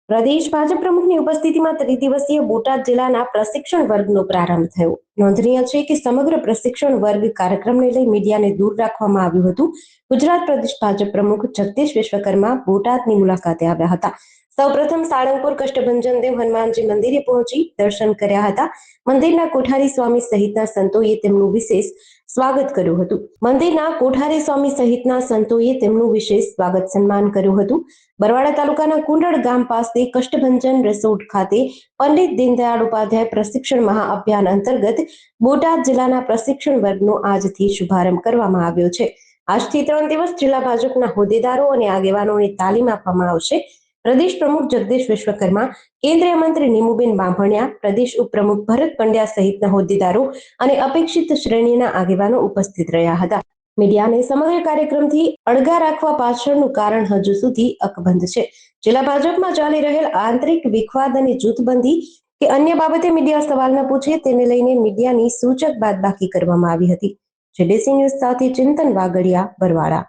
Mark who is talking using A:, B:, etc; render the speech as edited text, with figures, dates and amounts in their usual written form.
A: પ્રદેશ ભાજપ પ્રમુખની ઉપસ્થિતિમાં ત્રિદિવસીય બોટાદ જિલ્લાના પ્રશિક્ષણ વર્ગનો પ્રારંભ થયો. નોંધનીય છે કે સમગ્ર પ્રશિક્ષણ વર્ગ કાર્યક્રમને લઈ મીડિયાને દૂર રાખવામાં આવ્યું હતું. ગુજરાત પ્રદેશ ભાજપ પ્રમુખ જગદીશ વિશ્વકર્મા બોટાદની મુલાકાતે આવ્યા હતા. સૌપ્રથમ સાળંગપુર કષ્ટભંજન દેવ હનુમાનજી મંદિરે પહોંચી દર્શન કર્યા હતા. મંદિરના કોઠારી સ્વામી સહિતના સંતોએ તેમનું વિશેષ સ્વાગત કર્યું હતું. મંદિરના કોઠારી સ્વામી સહિતના સંતોએ તેમનું વિશેષ સ્વાગત સન્માન કર્યું હતું. બરવાડા તાલુકાના કુંડળ ગામ પાસે કષ્ટભંજન રિસોર્ટ ખાતે પંડિત દીનદયાળ ઉપાધ્યાય પ્રશિક્ષણ મહાઅભિયાન અંતર્ગત બોટાદ જિલ્લાના પ્રશિક્ષણ વર્ગનો આજથી શુભારંભ કરવામાં આવ્યો છે. આજથી 3 દિવસ જિલ્લા ભાજપના હોદ્દેદારો અને આગેવાનોને તાલીમ આપવામાં આવશે. પ્રદેશ પ્રમુખ જગદીશ વિશ્વકર્મા, કેન્દ્રીય મંત્રી નીમુબેન બાંભણિયા, પ્રદેશ ઉપપ્રમુખ ભરત પંડ્યા સહિતના હોદ્દેદારો અને અપેક્ષિત શ્રેણીના આગેવાનો ઉપસ્થિત રહ્યા હતા. મીડિયાને સમગ્ર કાર્યક્રમથી અળગા રાખવા પાછળનું કારણ હજુ સુધી અકબંધ છે. જિલ્લા ભાજપમાં ચાલી રહેલ આંતરિક વિખવાદ અને જૂથબંધી કે અન્ય બાબતે મીડિયા સવાલ ન પૂછે તેને લઈને મીડિયાની સૂચક બાદબાકી કરવામાં આવી હતી. જેડીસી ન્યૂઝ સાથે ચિંતન વાગડિયા, બરવાડા.